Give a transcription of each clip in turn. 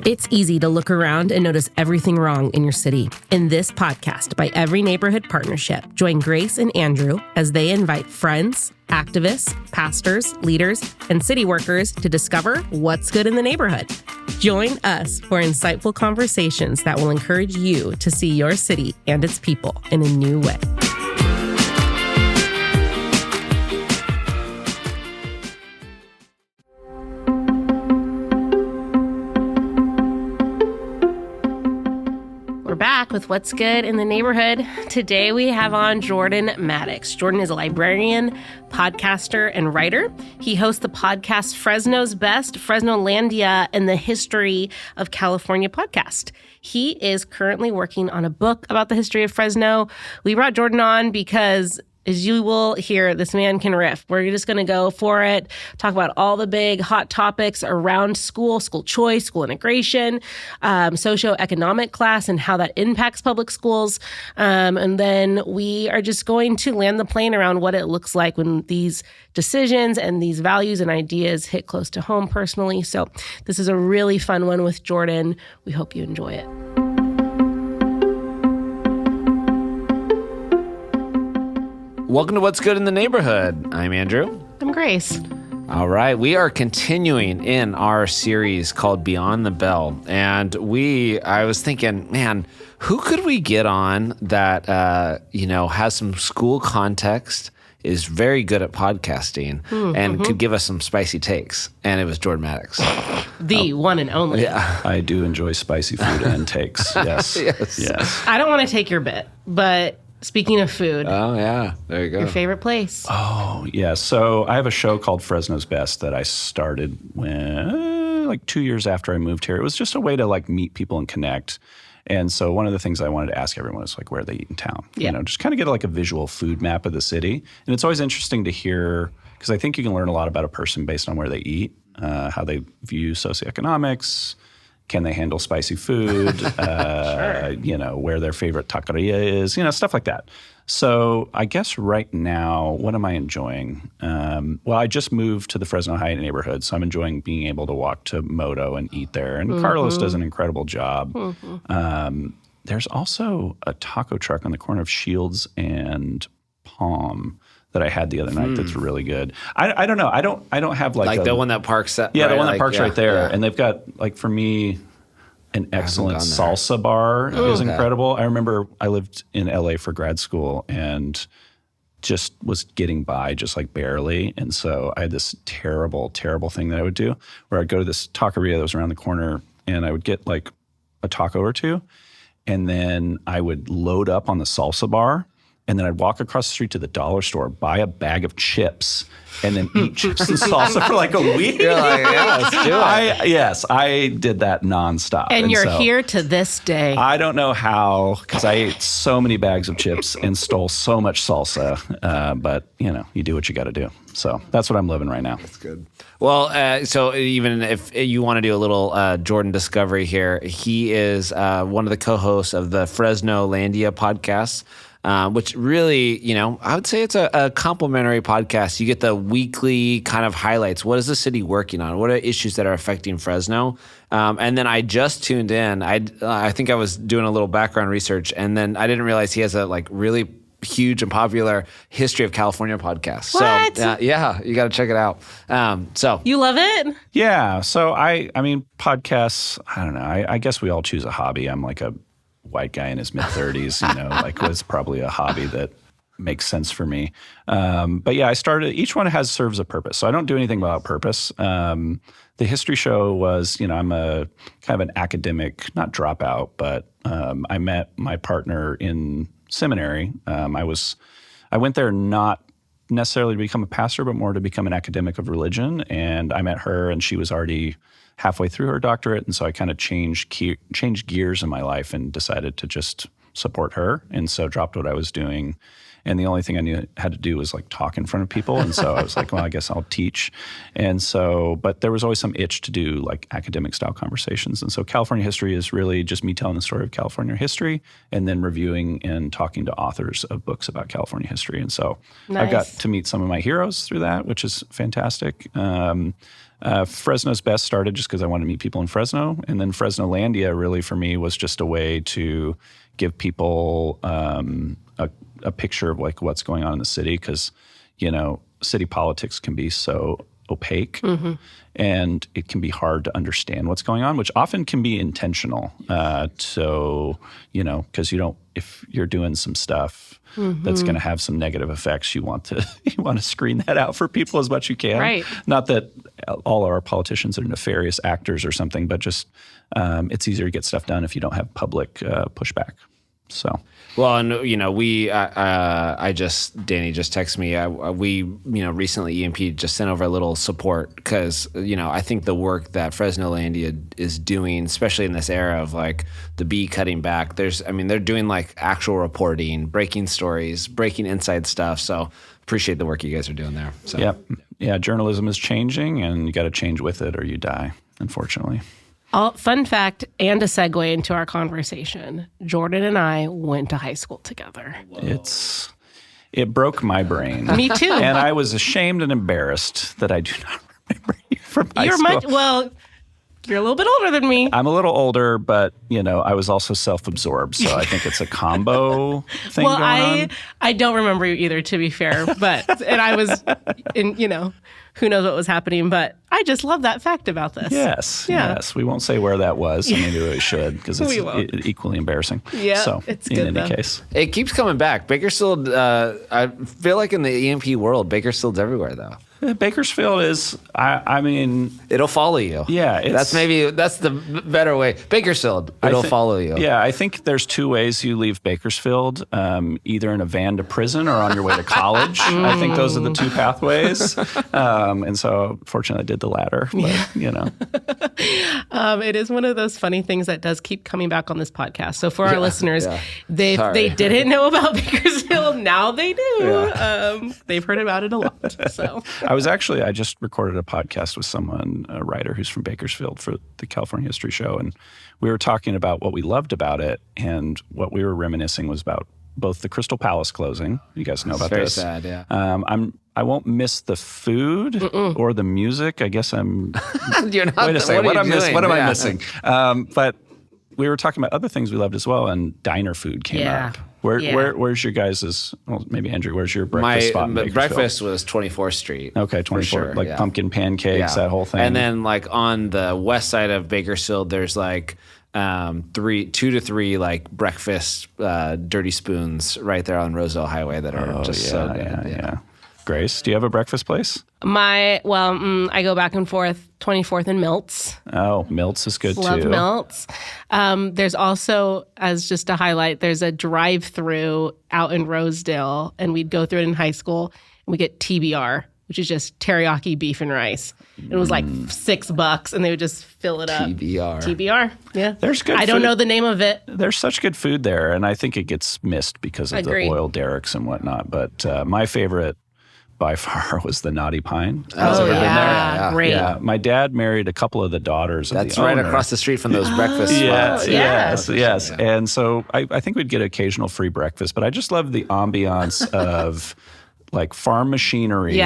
It's easy to look around and notice everything wrong in your city. In this podcast by Every Neighborhood Partnership, join Grace and Andrew as they invite friends, activists, pastors, leaders, and city workers to discover what's good in the neighborhood. Join us for insightful conversations that will encourage you to see your city and its people in a new way. Back with What's Good in the Neighborhood. Today we have on Jordan Mattox. Jordan is a librarian, podcaster, and writer. He hosts the podcast Fresno's Best, Fresnolandia, and the History of California podcast. He is currently working on a book about the history of Fresno. We brought Jordan on because, as you will hear, this man can riff. We're just going to go for it, talk about all the big hot topics around school choice, school integration, socioeconomic class, and how that impacts public schools. And then we are just going to land the plane around what it looks like when these decisions and these values and ideas hit close to home personally. So this is a really fun one with Jordan. We hope you enjoy it. Welcome to What's Good in the Neighborhood. I'm Andrew. I'm Grace. All right. We are continuing in our series called Beyond the Bell. And I was thinking, man, who could we get on that, has some school context, is very good at podcasting, and could give us some spicy takes? And it was Jordan Mattox. The one and only. Yeah. I do enjoy spicy food and takes. Yes. Yes. I don't want to take your bit, but speaking of food. Oh, yeah. There you go. Your favorite place. Oh, yeah. So I have a show called Fresno's Best that I started when, 2 years after I moved here. It was just a way to meet people and connect. And so one of the things I wanted to ask everyone is where they eat in town. Yeah. Just kind of get a visual food map of the city. And it's always interesting to hear, because I think you can learn a lot about a person based on where they eat, how they view socioeconomics. Can they handle spicy food? Sure. Where their favorite taqueria is, stuff like that. So I guess right now, what am I enjoying? Well, I just moved to the Fresno Heights neighborhood, so I'm enjoying being able to walk to Moto and eat there. And Carlos does an incredible job. There's also a taco truck on the corner of Shields and Palm that I had the other night that's really good. I don't know. I don't have the one that parks at, the one that parks right there. Yeah. And they've got for me an excellent salsa bar is incredible. I remember I lived in LA for grad school and just was getting by just barely. And so I had this terrible, terrible thing that I would do where I'd go to this taqueria that was around the corner and I would get a taco or two. And then I would load up on the salsa bar. And then I'd walk across the street to the dollar store, buy a bag of chips, and then eat chips and salsa for a week. You're yeah, let's do it. I did that nonstop. And you're here to this day. I don't know how, because I ate so many bags of chips and stole so much salsa. But, you do what you got to do. So that's what I'm living right now. That's good. Well, so even if you want to do a little Jordan discovery here, he is one of the co-hosts of the Fresnolandia podcast. Which really, I would say it's a complimentary podcast. You get the weekly kind of highlights. What is the city working on? What are issues that are affecting Fresno? And then I just tuned in. I think I was doing a little background research, and then I didn't realize he has a really huge and popular history of California podcast. What? So yeah, you got to check it out. So you love it? Yeah. So I mean, podcasts. I don't know. I guess we all choose a hobby. I'm a white guy in his mid-30s, was probably a hobby that makes sense for me. But yeah, I started, each one serves a purpose. So I don't do anything without purpose. The history show was, I'm a kind of an academic, not dropout, but I met my partner in seminary. I went there not necessarily to become a pastor, but more to become an academic of religion. And I met her and she was already halfway through her doctorate, and so I kind of changed gears in my life and decided to just support her, and so dropped what I was doing and the only thing I knew how to do was like talk in front of people. And so I was like, well, I guess I'll teach. And so, but there was always some itch to do like academic style conversations. And so California history is really just me telling the story of California history and then reviewing and talking to authors of books about California history. And so I've got to meet some of my heroes through that, which is fantastic. Fresno's Best started just because I wanted to meet people in Fresno. And then Fresnolandia really for me was just a way to give people a picture of like what's going on in the city, because, you know, city politics can be so opaque and it can be hard to understand what's going on, which often can be intentional. So, you know, because if you're doing some stuff that's going to have some negative effects, you want to screen that out for people as much as you can. Right. Not that all our politicians are nefarious actors or something, but just it's easier to get stuff done if you don't have public pushback. So. Well, and you know, Danny just texted me. We recently EMP just sent over a little support because I think the work that Fresnolandia is doing, especially in this era of like the bee cutting back, they're doing like actual reporting, breaking stories, breaking inside stuff. So appreciate the work you guys are doing there. So. Yeah. Journalism is changing, and you got to change with it, or you die. Unfortunately. Fun fact and a segue into our conversation. Jordan and I went to high school together. It broke my brain. Me too. And I was ashamed and embarrassed that I do not remember you from high school. You're a little bit older than me. I'm a little older, but, I was also self-absorbed, so I think it's a combo thing going on. I don't remember you either, to be fair, and I was who knows what was happening, but I just love that fact about this. Yes. We won't say where that was, and maybe we should, because it's equally embarrassing. Yeah, so, it's good, in any case. It keeps coming back. Bakersfield, I feel like in the EMP world, Bakersfield's everywhere, though. Bakersfield is, it'll follow you. Yeah. That's the better way. Bakersfield, it'll follow you. Yeah, I think there's two ways you leave Bakersfield, either in a van to prison or on your way to college. I think those are the two pathways. And so, fortunately, I did the latter. But, it is one of those funny things that does keep coming back on this podcast. So for our listeners, they didn't know about Bakersfield. Now they do. Yeah. They've heard about it a lot. So I just recorded a podcast with a writer who's from Bakersfield for the California History Show. And we were talking about what we loved about it. And what we were reminiscing was about both the Crystal Palace closing. You guys know about this. Very sad, yeah. I won't miss the food or the music. I guess I'm. You're not. Wait a second. What am I missing? But we were talking about other things we loved as well, and diner food came up. Where's your guys'? Well, maybe Andrew. Where's your breakfast spot? My breakfast was 24th Street. Okay, 24th. Sure, like pumpkin pancakes, that whole thing. And then like on the west side of Bakersfield, there's like 2 to 3 like breakfast dirty spoons right there on Roseville Highway that are so good. Yeah. Grace, do you have a breakfast place? I go back and forth, 24th and Milt's. Oh, Milt's is good Love too. Milt's. There's also, as just a highlight, there's a drive-through out in Rosedale, and we'd go through it in high school, and we get TBR, which is just teriyaki beef and rice. It was like $6, and they would just fill it up. TBR, yeah. There's good I don't know the name of it. There's such good food there, and I think it gets missed because of the oil derricks and whatnot. But my favorite by far was the Naughty Pine. Great. Yeah, my dad married a couple of the daughters of That's the right owner. across the street from those breakfast spots. Yes. Yeah. And so I think we'd get occasional free breakfast, but I just love the ambiance of like farm machinery,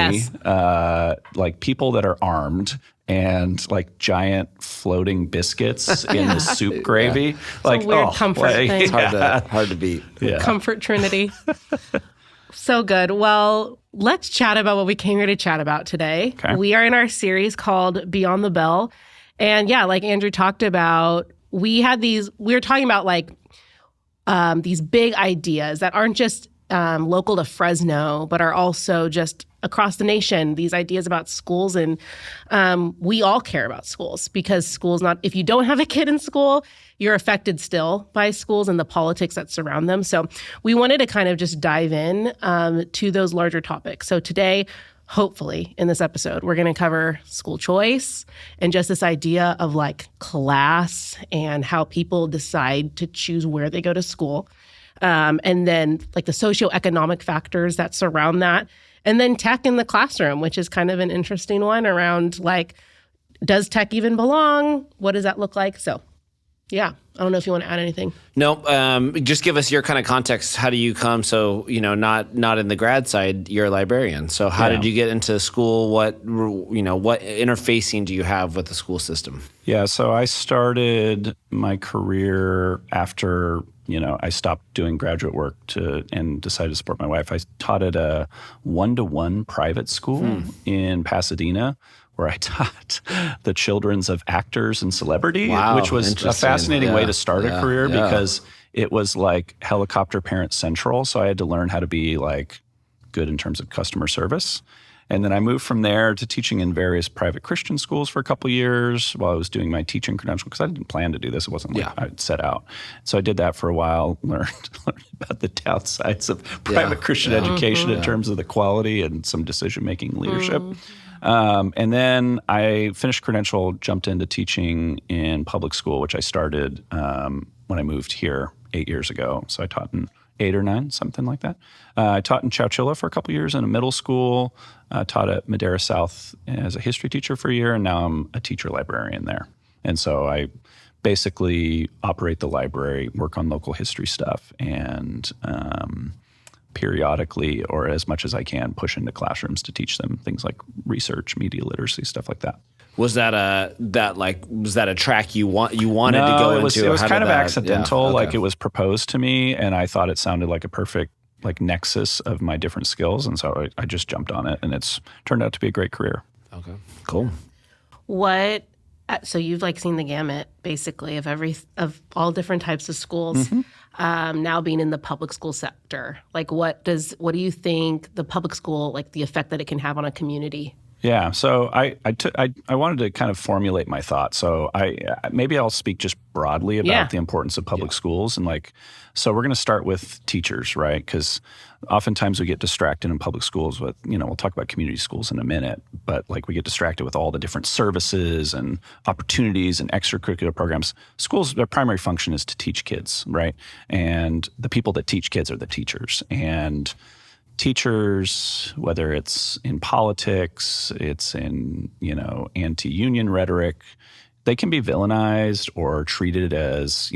like people that are armed, and like giant floating biscuits in the soup gravy. Yeah. Like, a weird comfort thing. It's hard to beat. Yeah. Comfort trinity. So good. Well, let's chat about what we came here to chat about today. Okay. We are in our series called Beyond the Bell. And like Andrew talked about, we were talking about like these big ideas that aren't just local to Fresno, but are also just across the nation, these ideas about schools. And we all care about schools because if you don't have a kid in school, you're affected still by schools and the politics that surround them. So we wanted to kind of just dive in to those larger topics. So today, hopefully, in this episode, we're going to cover school choice and just this idea of like class and how people decide to choose where they go to school. and then like the socioeconomic factors that surround that. And then tech in the classroom, which is kind of an interesting one around like, does tech even belong? What does that look like? So yeah, I don't know if you want to add anything. No, just give us your kind of context. How do you come? So, not in the grad side, you're a librarian. So how did you get into school? What interfacing do you have with the school system? Yeah, so I started my career after, I stopped doing graduate work and decided to support my wife. I taught at a 1-to-1 private school in Pasadena, where I taught the children's of actors and celebrity, which was a fascinating way to start a career because it was like helicopter parent central. So I had to learn how to be like good in terms of customer service. And then I moved from there to teaching in various private Christian schools for a couple of years while I was doing my teaching credential because I didn't plan to do this. It wasn't like I'd set out. So I did that for a while, learned about the downsides of private Christian education in terms of the quality and some decision-making leadership. And then I finished credential, jumped into teaching in public school, which I started when I moved here 8 years ago. So I taught in 8 or 9, something like that. I taught in Chowchilla for a couple of years in a middle school, taught at Madera South as a history teacher for a year, and now I'm a teacher librarian there. And so I basically operate the library, work on local history stuff, and periodically, or as much as I can, push into classrooms to teach them things like research, media literacy, stuff like that. Was that a track you wanted to go into? It was kind of accidental. Yeah, like it was proposed to me, and I thought it sounded like a perfect nexus of my different skills, and so I just jumped on it, and it's turned out to be a great career. Okay, cool. So you've seen the gamut basically of all different types of schools. Now being in the public school sector, what do you think the public school, the effect that it can have on a community? Yeah, so I wanted to kind of formulate my thoughts. So maybe I'll speak just broadly about the importance of public schools. And so we're going to start with teachers, right? Because oftentimes we get distracted in public schools with, we'll talk about community schools in a minute, but we get distracted with all the different services and opportunities and extracurricular programs. Schools, their primary function is to teach kids, right? And the people that teach kids are the teachers. And teachers, whether it's in politics, it's in, anti-union rhetoric, they can be villainized or treated as,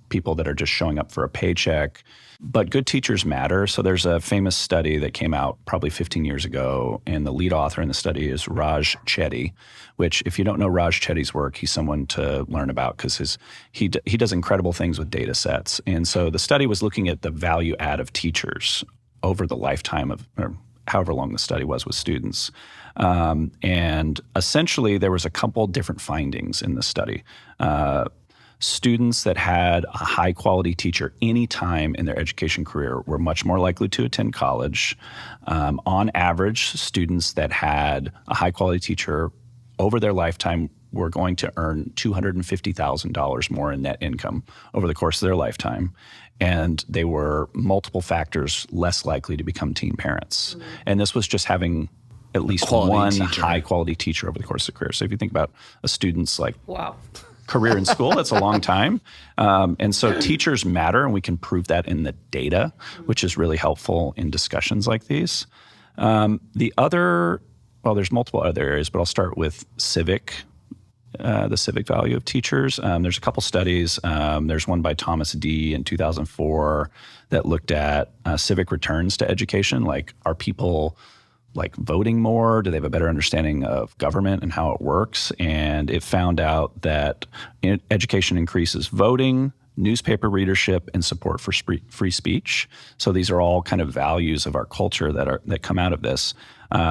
people that are just showing up for a paycheck. But good teachers matter. So there's a famous study that came out probably 15 years ago, and the lead author in the study is Raj Chetty, which if you don't know Raj Chetty's work, he's someone to learn about because he does incredible things with data sets. And so the study was looking at the value add of teachers over the lifetime of, or however long the study was with students. And essentially there was a couple different findings in the study. Students that had a high quality teacher any time in their education career were much more likely to attend college. On average, students that had a high quality teacher over their lifetime were going to earn $250,000 more in net income over the course of their lifetime. And they were multiple factors less likely to become teen parents. And this was just having at least one high-quality teacher over the course of the career. So if you think about a student's career in school, that's a long time. And so teachers matter, and we can prove that in the data, which is really helpful in discussions like these. There's multiple other areas, but I'll start with the civic value of teachers. There's a couple studies. There's one by Thomas D. in 2004 that looked at civic returns to education. Are people voting more? Do they have a better understanding of government and how it works? And it found out that education increases voting, newspaper readership, and support for free speech. So these are all kind of values of our culture that come out of this.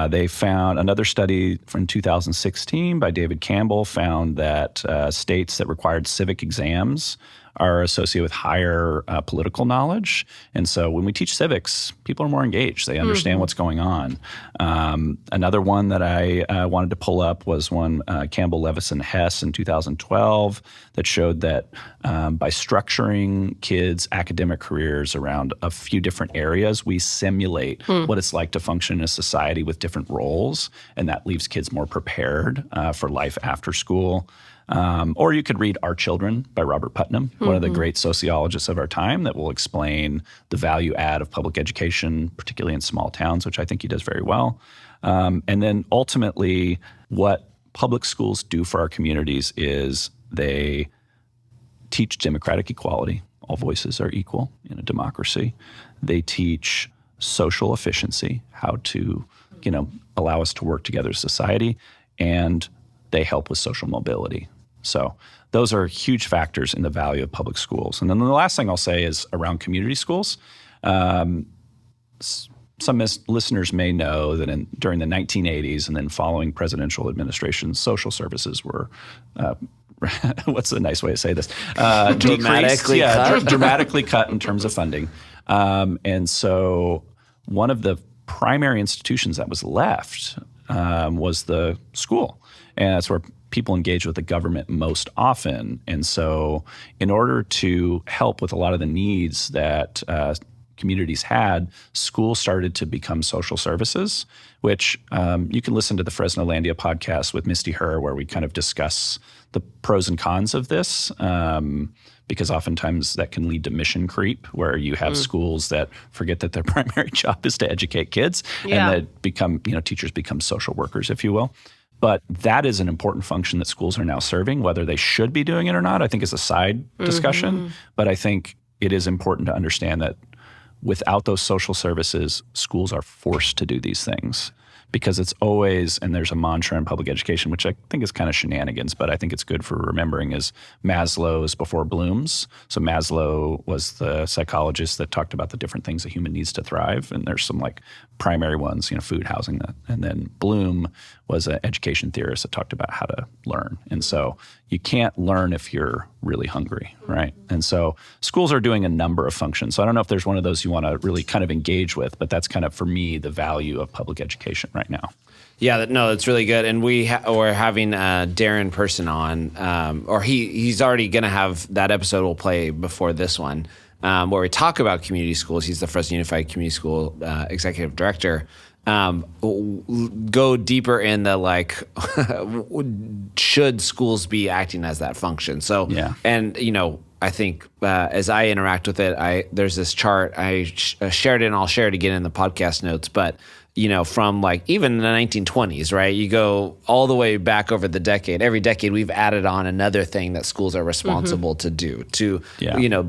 They found another study from 2016 by David Campbell found that states that required civic exams are associated with higher political knowledge. And so when we teach civics, people are more engaged. They understand what's going on. Another one that I wanted to pull up was one Campbell, Levis, and Hess in 2012 that showed that by structuring kids' academic careers around a few different areas, we simulate what it's like to function in a society with different roles, and that leaves kids more prepared for life after school. Or you could read Our Children by Robert Putnam, one of the great sociologists of our time, that will explain the value add of public education, particularly in small towns, which I think he does very well. And then ultimately, what public schools do for our communities is they teach democratic equality. All voices are equal in a democracy. They teach social efficiency, how to, allow us to work together as society, and they help with social mobility. So those are huge factors in the value of public schools. And then the last thing I'll say is around community schools. Some listeners may know that during the 1980s and then following presidential administrations, social services were what's a nice way to say this? Dramatically cut in terms of funding. And so one of the primary institutions that was left was the school. And that's where people engage with the government most often. And so in order to help with a lot of the needs that communities had, schools started to become social services, which you can listen to the Fresnolandia podcast with Misty where we kind of discuss the pros and cons of this, because oftentimes that can lead to mission creep, where you have schools that forget that their primary job is to educate kids, and that become, teachers become social workers, if you will. But that is an important function that schools are now serving. Whether they should be doing it or not, I think is a side discussion. But I think it is important to understand that without those social services, schools are forced to do these things, because it's always, and there's a mantra in public education, which I think is kind of shenanigans, but I think it's good for remembering, is Maslow's before Bloom's. So Maslow was the psychologist that talked about the different things a human needs to thrive. And there's some primary ones, food, housing. And then Bloom was an education theorist that talked about how to learn. And so you can't learn if you're really hungry, right? And so schools are doing a number of functions. So I don't know if there's one of those you want to really kind of engage with, but that's kind of, for me, the value of public education right now. Yeah, that's really good. And we're having Darren Person on, or he's already going to have that episode will play before this one, where we talk about community schools. He's the Fresno Unified Community School executive director. Go deeper in the should schools be acting as that function? So, and I think as I interact with it, there's this chart I shared it, and I'll share it again in the podcast notes. But from even the 1920s, right? You go all the way back over the decade. Every decade, we've added on another thing that schools are responsible to do, to,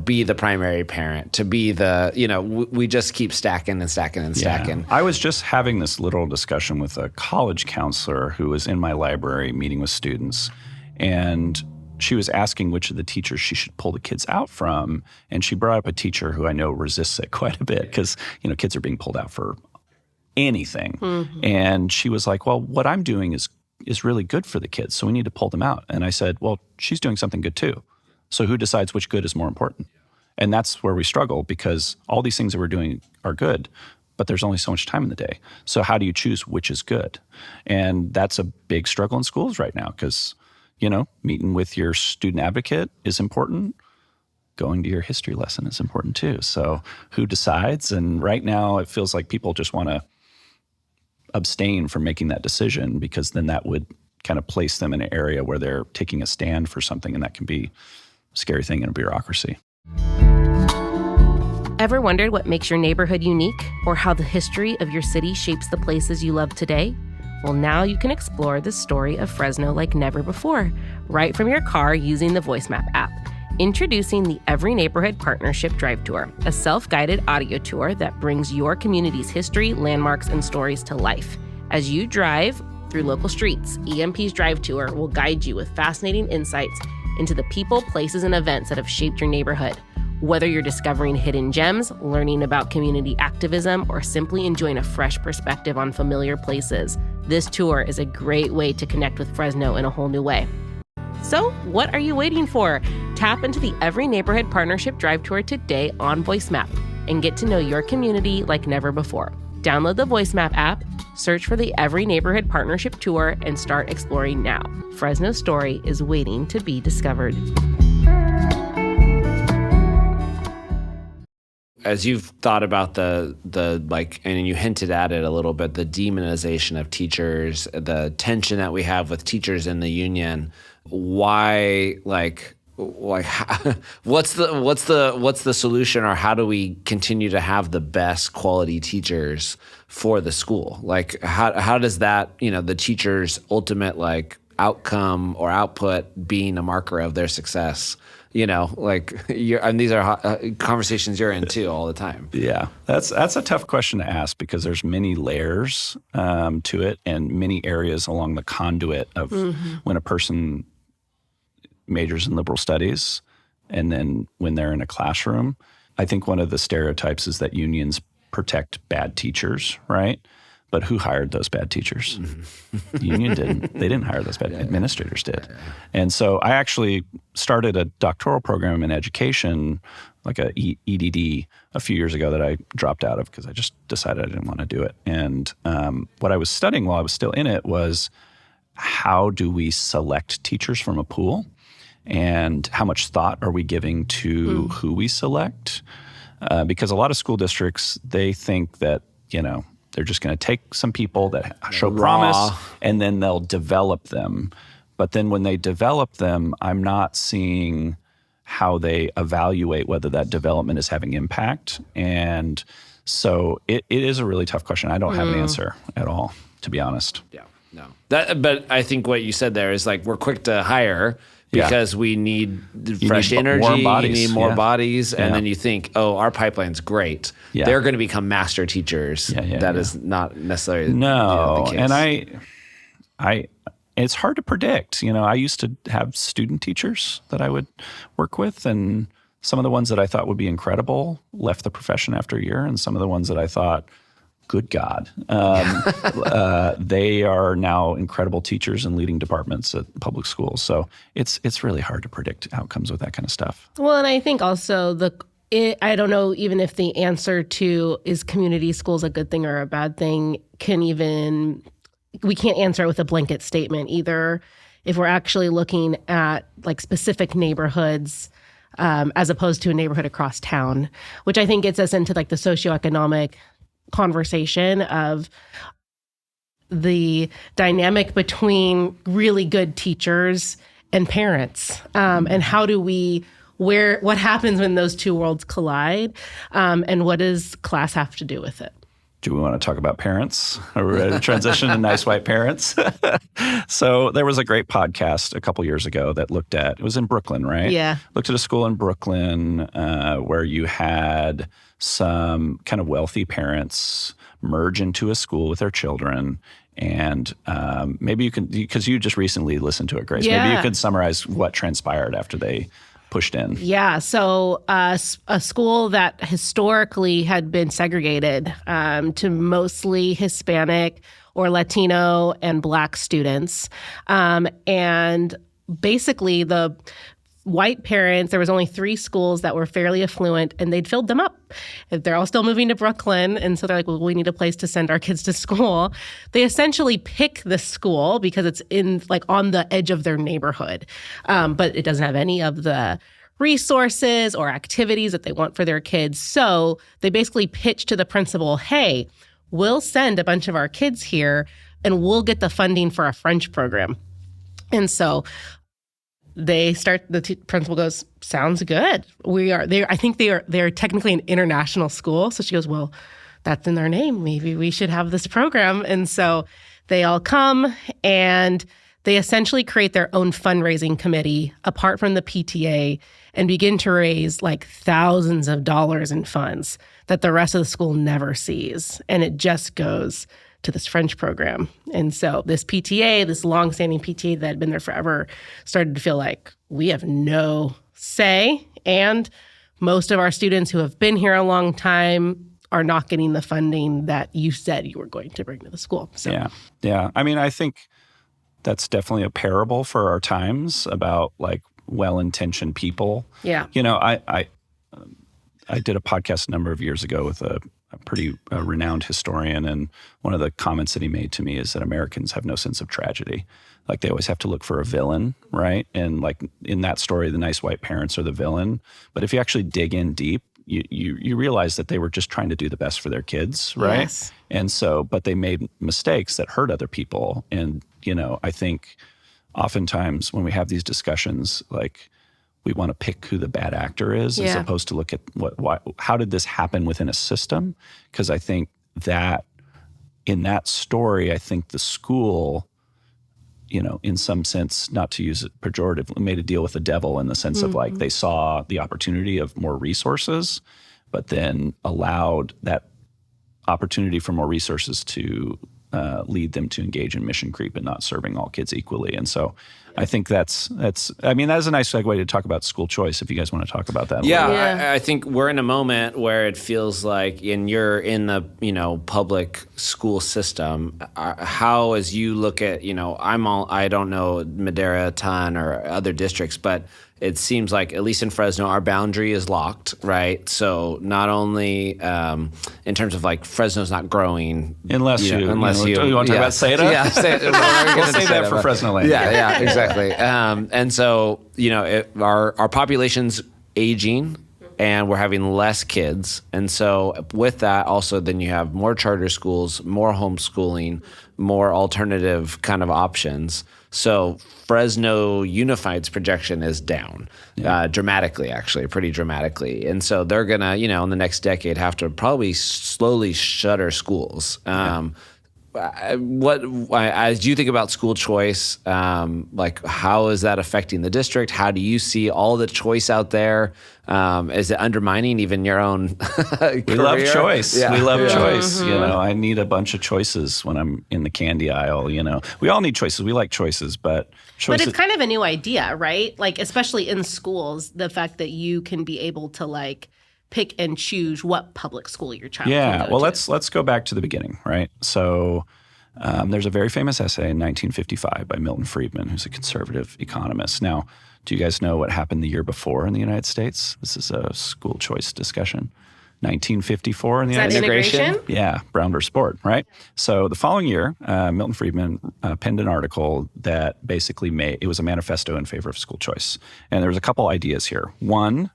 be the primary parent, to be the, we just keep stacking and stacking and stacking. Yeah. I was just having this little discussion with a college counselor who was in my library meeting with students, and she was asking which of the teachers she should pull the kids out from. And she brought up a teacher who I know resists it quite a bit, because, kids are being pulled out for anything. And she was like, well, what I'm doing is really good for the kids, so we need to pull them out. And I said, well, she's doing something good too. So who decides which good is more important? And that's where we struggle, because all these things that we're doing are good, but there's only so much time in the day. So how do you choose which is good? And that's a big struggle in schools right now, because, meeting with your student advocate is important. Going to your history lesson is important too. So who decides? And right now it feels like people just want to abstain from making that decision, because then that would kind of place them in an area where they're taking a stand for something, and that can be a scary thing in a bureaucracy. Ever wondered what makes your neighborhood unique, or how the history of your city shapes the places you love today? Well, now you can explore the story of Fresno like never before, right from your car using the VoiceMap app. Introducing the Every Neighborhood Partnership Drive Tour, a self-guided audio tour that brings your community's history, landmarks, and stories to life. As you drive through local streets, EMP's Drive Tour will guide you with fascinating insights into the people, places, and events that have shaped your neighborhood. Whether you're discovering hidden gems, learning about community activism, or simply enjoying a fresh perspective on familiar places, this tour is a great way to connect with Fresno in a whole new way. So, what are you waiting for? Tap into the Every Neighborhood Partnership Drive Tour today on VoiceMap and get to know your community like never before. Download the VoiceMap app, search for the Every Neighborhood Partnership Tour, and start exploring now. Fresno's story is waiting to be discovered. as you've thought about the like, and you hinted at it a little bit, the demonization of teachers, the tension that we have with teachers in the union, why what's the solution, or how do we continue to have the best quality teachers for the school? Like how does that, the teacher's ultimate like outcome or output being a marker of their success, and these are conversations you're in too all the time. Yeah, that's a tough question to ask, because there's many layers to it, and many areas along the conduit of when a person majors in liberal studies, and then when they're in a classroom. I think one of the stereotypes is that unions protect bad teachers, right? But who hired those bad teachers? The union didn't. They didn't hire those bad administrators did. And so I actually started a doctoral program in education, like a EDD, a few years ago that I dropped out of because I just decided I didn't want to do it. And what I was studying while I was still in it was, how do we select teachers from a pool? And how much thought are we giving to who we select? Because a lot of school districts, they think that, they're just going to take some people that show promise and then they'll develop them. But then when they develop them, I'm not seeing how they evaluate whether that development is having impact. And so it is a really tough question. I don't have an answer at all, to be honest. Yeah, no. But I think what you said there is like, we're quick to hire because we need fresh energy, more bodies. you need more bodies, and then you think, oh, our pipeline's great. Yeah. They're going to become master teachers. That is not necessarily the case. And I it's hard to predict. I used to have student teachers that I would work with, and some of the ones that I thought would be incredible left the profession after a year, and some of the ones that I thought, good God, they are now incredible teachers and leading departments at public schools. So it's really hard to predict outcomes with that kind of stuff. Well, and I think also I don't know even if the answer to is community schools a good thing or a bad thing we can't answer it with a blanket statement either. If we're actually looking at like specific neighborhoods as opposed to a neighborhood across town, which I think gets us into like the socioeconomic conversation of the dynamic between really good teachers and parents, and how do what happens when those two worlds collide, and what does class have to do with it? Do we want to talk about parents? Are we ready to transition to nice white parents? So there was a great podcast a couple years ago that looked at, it was in Brooklyn, right? Yeah. Looked at a school in Brooklyn where you had some kind of wealthy parents merge into a school with their children. And maybe you can, because you just recently listened to it, Grace, maybe you could summarize what transpired after they pushed in. Yeah. So a school that historically had been segregated to mostly Hispanic or Latino and Black students. And basically the white parents, there was only 3 schools that were fairly affluent, and they'd filled them up. They're all still moving to Brooklyn, and so they're like, well, we need a place to send our kids to school. They essentially pick the school because it's on the edge of their neighborhood, but it doesn't have any of the resources or activities that they want for their kids. So they basically pitch to the principal, hey, we'll send a bunch of our kids here, and we'll get the funding for a French program. And so the principal goes, sounds good. I think they're technically an international school. So she goes, well, that's in their name. Maybe we should have this program. And so they all come, and they essentially create their own fundraising committee apart from the PTA and begin to raise like thousands of dollars in funds that the rest of the school never sees. And it just goes to this French program. And so this PTA, this longstanding PTA that had been there forever, started to feel like we have no say. And most of our students who have been here a long time are not getting the funding that you said you were going to bring to the school. So. Yeah. I mean, I think that's definitely a parable for our times about like well-intentioned people. Yeah. I did a podcast a number of years ago with a pretty renowned historian, and one of the comments that he made to me is that Americans have no sense of tragedy. Like they always have to look for a villain, right? And like in that story, the nice white parents are the villain. But if you actually dig in deep, you realize that they were just trying to do the best for their kids, right? Yes. And so, but they made mistakes that hurt other people. And, I think oftentimes when we have these discussions, like we want to pick who the bad actor is as opposed to look at how did this happen within a system? Because I think that in that story, I think the school, in some sense, not to use it pejoratively, made a deal with the devil in the sense of like they saw the opportunity of more resources, but then allowed that opportunity for more resources to lead them to engage in mission creep and not serving all kids equally. And so I think that is a nice segue to talk about school choice if you guys want to talk about that. I think we're in a moment where it feels like you're in the, public school system. How, as you look at, I don't know Madera a ton or other districts, but it seems like, at least in Fresno, our boundary is locked, right? So not only in terms of like Fresno's not growing. Unless you want to talk about SETA? Yeah, we'll save that for Fresnolandia. Yeah, exactly. And so, our population's aging and we're having less kids. And so with that, also then you have more charter schools, more homeschooling, more alternative kind of options. So Fresno Unified's projection is down dramatically, actually, pretty dramatically. And so they're going to, in the next decade, have to probably slowly shutter schools. As you think about school choice, like how is that affecting the district? How do you see all the choice out there? Is it undermining even your own career? We love choice. Yeah. We love choice. I need a bunch of choices when I'm in the candy aisle. We all need choices. We like choices, but choices. But it's kind of a new idea, right? Like, especially in schools, the fact that you can be able to like pick and choose what public school your child can go to. Let's go back to the beginning, right? So there's a very famous essay in 1955 by Milton Friedman, who's a conservative economist. Now, do you guys know what happened the year before in the United States? This is a school choice discussion. 1954 in the United States. Integration? Yeah, Brown versus Board, right? So the following year, Milton Friedman penned an article that basically it was a manifesto in favor of school choice. And there was a couple ideas here. One,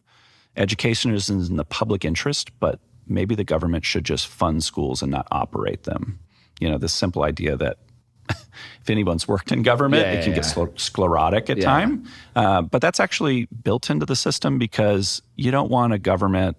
education is in the public interest, but maybe the government should just fund schools and not operate them. This simple idea that if anyone's worked in government, it can get sclerotic at time. But that's actually built into the system because you don't want a government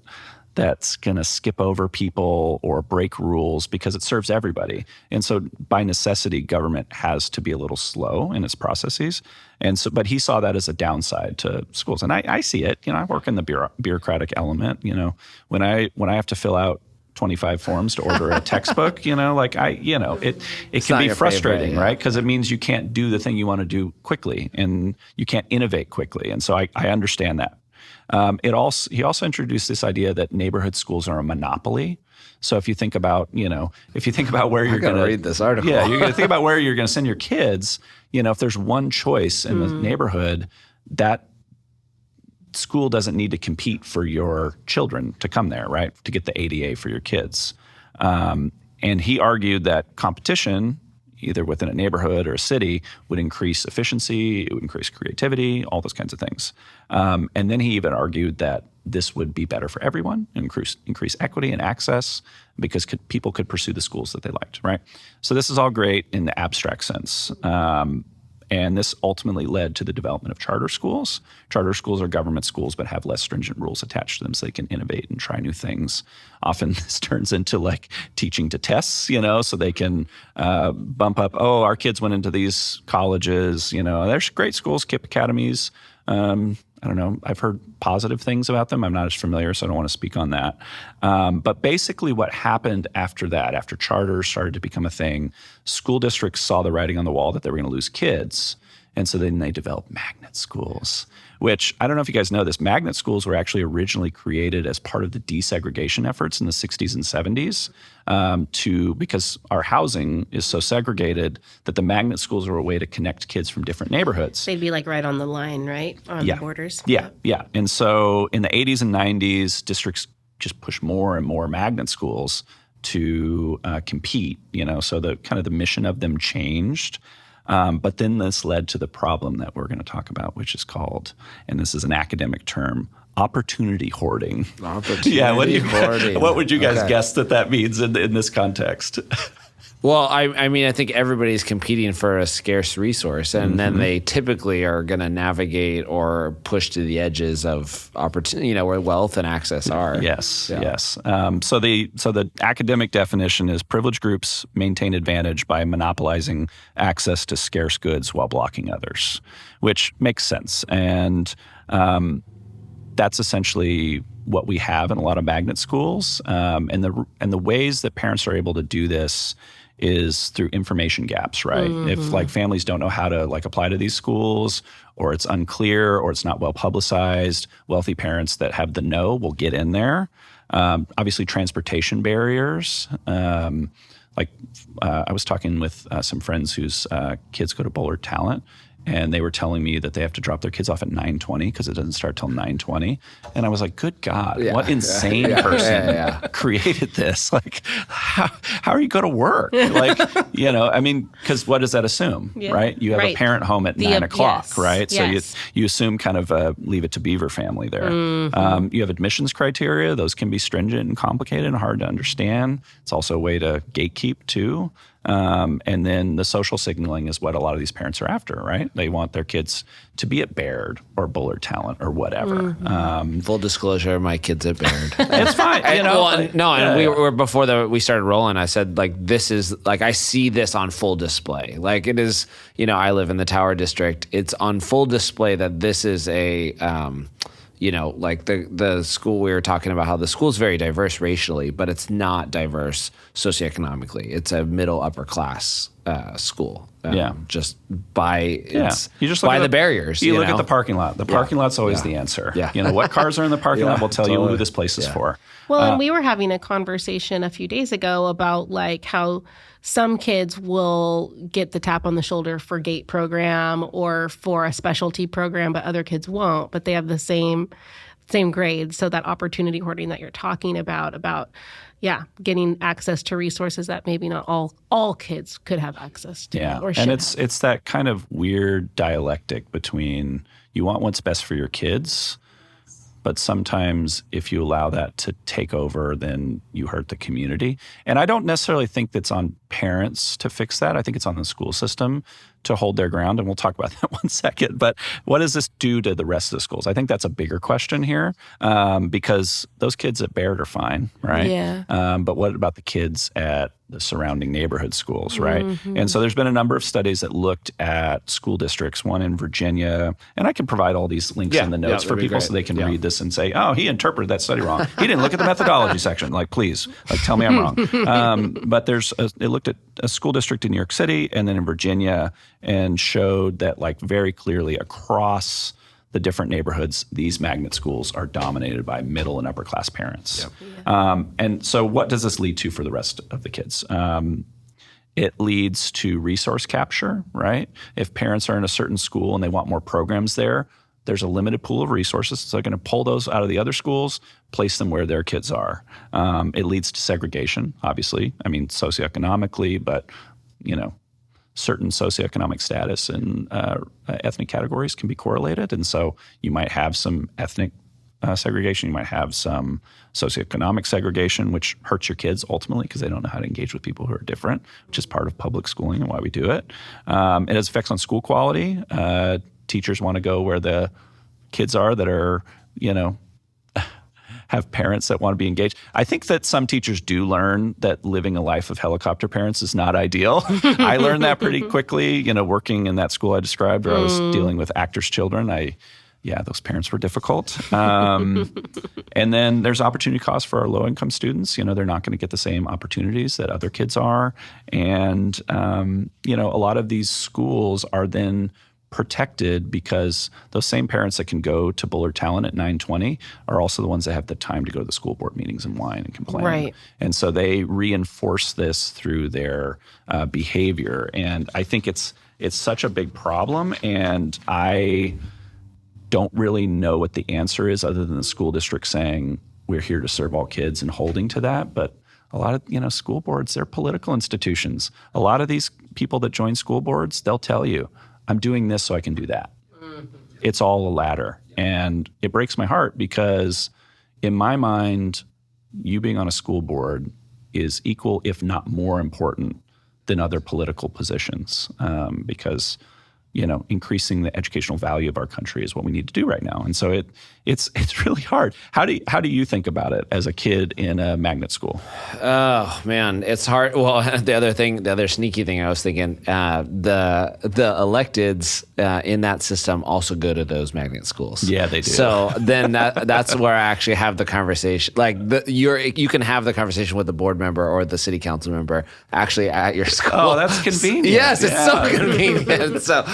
that's going to skip over people or break rules because it serves everybody. And so by necessity, government has to be a little slow in its processes. And so, but he saw that as a downside to schools. And I see it. I work in the bureaucratic element. When I have to fill out 25 forms to order a textbook, it can be frustrating, right? Because it means you can't do the thing you want to do quickly and you can't innovate quickly. And so I understand that. He also introduced this idea that neighborhood schools are a monopoly. So if you think about, where you're going to read this article. Yeah, you're going to think about where you're going to send your kids. If there's one choice in the neighborhood, that school doesn't need to compete for your children to come there, right? To get the ADA for your kids. And he argued that competition, either within a neighborhood or a city, would increase efficiency, it would increase creativity, all those kinds of things. And then he even argued that this would be better for everyone, increase equity and access, because people could pursue the schools that they liked, right? So this is all great in the abstract sense. And this ultimately led to the development of charter schools. Charter schools are government schools but have less stringent rules attached to them so they can innovate and try new things. Often this turns into like teaching to tests, so they can bump up, our kids went into these colleges, there's great schools, KIPP academies. I don't know. I've heard positive things about them. I'm not as familiar, so I don't want to speak on that. But basically what happened after that, after charters started to become a thing, school districts saw the writing on the wall that they were going to lose kids. And so then they developed magnet schools, which I don't know if you guys know this. Magnet schools were actually originally created as part of the desegregation efforts in the 60s and 70s because our housing is so segregated that the magnet schools were a way to connect kids from different neighborhoods. They'd be like right on the line, right? On the borders. Yeah. And so in the 80s and 90s, districts just pushed more and more magnet schools to compete, so the mission of them changed. But then this led to the problem that we're going to talk about, which is called, and this is an academic term, opportunity hoarding. Opportunity hoarding. What would you guys guess that means in this context? Well, I think everybody's competing for a scarce resource, and then they typically are going to navigate or push to the edges of opportunity, where wealth and access are. Yes. So the academic definition is privileged groups maintain advantage by monopolizing access to scarce goods while blocking others, which makes sense. And that's essentially what we have in a lot of magnet schools. And the ways that parents are able to do this is through information gaps, right? If like families don't know how to like apply to these schools, or it's unclear, or it's not well publicized, wealthy parents that have the know will get in there. Obviously, transportation barriers. I was talking with some friends whose kids go to Bullard Talent, and they were telling me that they have to drop their kids off at 9:20 because it doesn't start till 9:20. And I was like, good God, what insane person created this? Like, how are you going to work? Like, because what does that assume, right? You have a parent home at 9 o'clock, right? So you assume kind of a Leave It to Beaver family there. You have admissions criteria. Those can be stringent and complicated and hard to understand. It's also a way to gatekeep too. And then the social signaling is what a lot of these parents are after, right? They want their kids to be at Baird or Bullard Talent or whatever. Full disclosure, my kid's at Baird. It's fine, Before we started rolling, I said, like, this is, like, I see this on full display. Like, it is, I live in the Tower District. It's on full display that this is a... like the school, we were talking about how the school is very diverse racially, but it's not diverse socioeconomically. It's a middle upper class school. Just by the barriers. You look at the parking lot. The parking lot's always the answer. Yeah. What cars are in the parking lot will tell you who this place is for. Well, and we were having a conversation a few days ago about like how some kids will get the tap on the shoulder for GATE program or for a specialty program, but other kids won't, but they have the same grades. So that opportunity hoarding that you're talking about getting access to resources that maybe not all kids could have access to. Yeah, or and it's that kind of weird dialectic between you want what's best for your kids, but sometimes if you allow that to take over, then you hurt the community. And I don't necessarily think that's on parents to fix that. I think it's on the school system to hold their ground, and we'll talk about that one second. But what does this do to the rest of the schools? I think that's a bigger question here, because those kids at Baird are fine, right? Yeah. But what about the kids at the surrounding neighborhood schools, right? And so there's been a number of studies that looked at school districts, one in Virginia, and I can provide all these links in the notes for people so they can read this and say, oh, he interpreted that study wrong. He didn't look at the methodology section. Like, please, tell me I'm wrong. But it looked at a school district in New York City and then in Virginia, and showed that, like, very clearly across the different neighborhoods, these magnet schools are dominated by middle and upper class parents. And so what does this lead to for the rest of the kids? It leads to resource capture, right? If parents are in a certain school and they want more programs there's a limited pool of resources, so they're going to pull those out of the other schools, place them where their kids are. It leads to segregation, obviously. I mean, socioeconomically, but, certain socioeconomic status and ethnic categories can be correlated. And so you might have some ethnic segregation. You might have some socioeconomic segregation, which hurts your kids ultimately because they don't know how to engage with people who are different, which is part of public schooling and why we do it. It has effects on school quality. Teachers want to go where the kids are that are, have parents that want to be engaged. I think that some teachers do learn that living a life of helicopter parents is not ideal. I learned that pretty quickly, working in that school I described where I was dealing with actors' children. Those parents were difficult. And then there's opportunity costs for our low-income students. They're not going to get the same opportunities that other kids are. And, a lot of these schools are then protected because those same parents that can go to Bullard Talent at 9:20 are also the ones that have the time to go to the school board meetings and whine and complain. Right. And so they reinforce this through their behavior. And I think it's such a big problem, and I don't really know what the answer is other than the school district saying we're here to serve all kids and holding to that. But a lot of school boards, they're political institutions. A lot of these people that join school boards, they'll tell you, I'm doing this so I can do that. it's all a ladder. And it breaks my heart because in my mind, you being on a school board is equal, if not more important than other political positions, because increasing the educational value of our country is what we need to do right now. And so it's really hard. How do you think about it as a kid in a magnet school? Oh man, it's hard. Well, the other sneaky thing I was thinking, the electeds in that system also go to those magnet schools. Yeah, they do. So then that's where I actually have the conversation. Like you can have the conversation with the board member or the city council member actually at your school. Oh, that's convenient. Yes, it's so convenient. So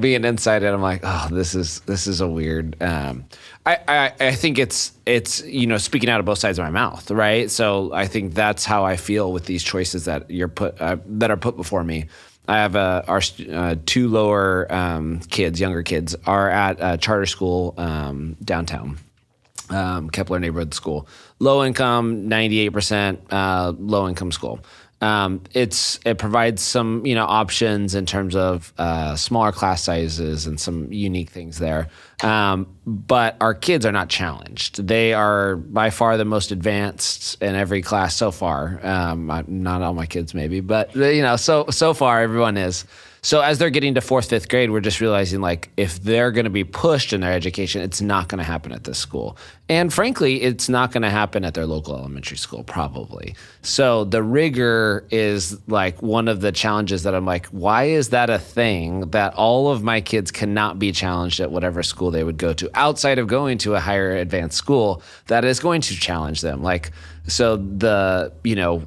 being inside it, I'm like, oh, this is a weird. I think it's speaking out of both sides of my mouth, right? So I think that's how I feel with these choices that that are put before me. I have our two lower younger kids are at a charter school downtown, Kepler Neighborhood School, low income, 98% low income school. It provides some, options in terms of smaller class sizes and some unique things there. But our kids are not challenged. They are by far the most advanced in every class so far. Not all my kids maybe, but so far everyone is. So as they're getting to 4th, 5th grade, we're just realizing like if they're going to be pushed in their education, it's not going to happen at this school. And frankly, it's not going to happen at their local elementary school probably. So the rigor is like one of the challenges that I'm like, why is that a thing that all of my kids cannot be challenged at whatever school they would go to outside of going to a higher advanced school that is going to challenge them? Like, so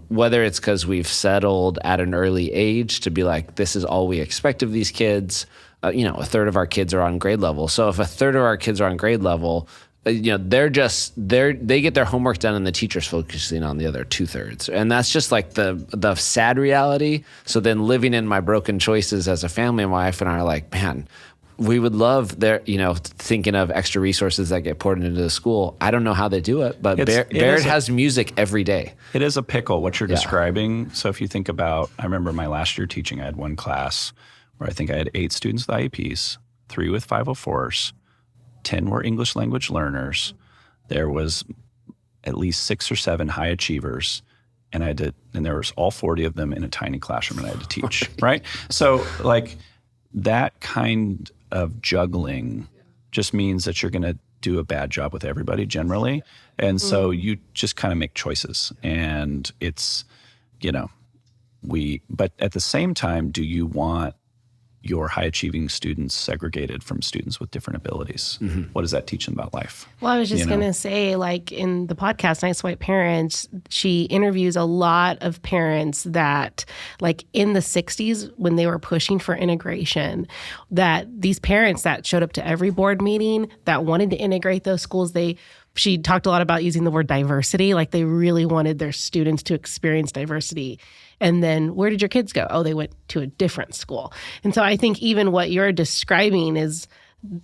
whether it's because we've settled at an early age to be like, this is all we expect of these kids, a third of our kids are on grade level. So if a third of our kids are on grade level, they get their homework done and the teacher's focusing on the other 2/3. And that's just like the sad reality. So then living in my broken choices as a family, my wife and I are like, man, we would love thinking of extra resources that get poured into the school. I don't know how they do it, but Baird has music every day. It is a pickle, what you're describing. So if you think about, I remember my last year teaching, I had one class where I think I had 8 students with IEPs, 3 with 504s, 10 were English language learners. There was at least 6 or 7 high achievers. And there was all 40 of them in a tiny classroom and I had to teach, right? So like that kind of juggling just means that you're going to do a bad job with everybody generally. And so you just kind of make choices. And it's, but at the same time, do you want your high achieving students segregated from students with different abilities? Mm-hmm. What does that teach them about life? Well, I was just going to say, like in the podcast, Nice White Parents, she interviews a lot of parents that like in the 60s when they were pushing for integration, that these parents that showed up to every board meeting that wanted to integrate those schools, she talked a lot about using the word diversity, like they really wanted their students to experience diversity. And then where did your kids go? Oh, they went to a different school. And so I think even what you're describing is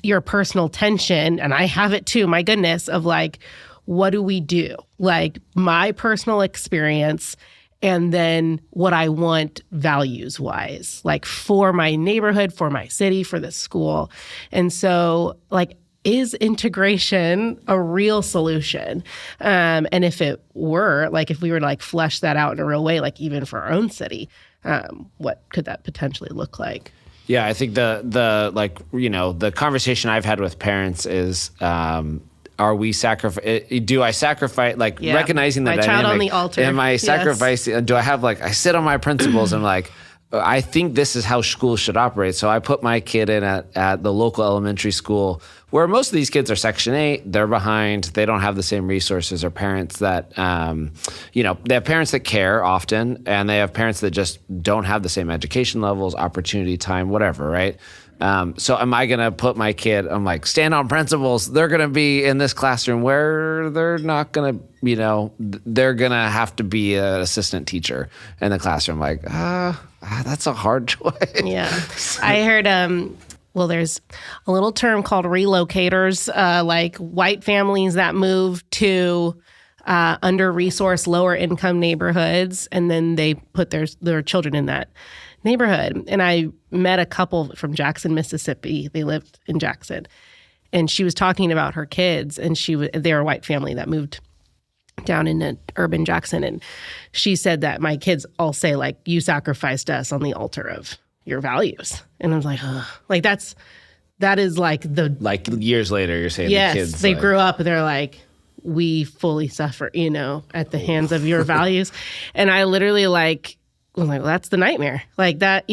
your personal tension, and I have it too, my goodness, of like, what do we do? Like my personal experience and then what I want values-wise, like for my neighborhood, for my city, for the school. And so like, is integration a real solution? And if it were, like if we were to like flesh that out in a real way, like even for our own city, what could that potentially look like? Yeah, I think the conversation I've had with parents is, do I sacrifice, recognizing the my dynamic? Child on the altar. Am I sacrificing? Do I have I sit on my principles and I think this is how schools should operate. So I put my kid in at the local elementary school where most of these kids are Section 8. They're behind. They don't have the same resources or parents that, they have parents that care often, and they have parents that just don't have the same education levels, opportunity, time, whatever, right? So am I going to put my kid, I'm like, stand on principles. They're going to be in this classroom where they're not going to, they're going to have to be an assistant teacher in the classroom. Like, that's a hard choice. Yeah. I heard, there's a little term called relocators, like white families that move to under-resourced, lower-income neighborhoods, and then they put their children in that neighborhood. And I met a couple from Jackson, Mississippi. They lived in Jackson. And she was talking about her kids, and they were a white family that moved down into urban Jackson. And she said that my kids all say, like, you sacrificed us on the altar of your values. And I was like, ugh. Like, that is like the... Like years later, you're saying yes, the kids... they grew up and they're like, we fully suffer, at the hands of your values. And I literally was like, well, that's the nightmare. Like that,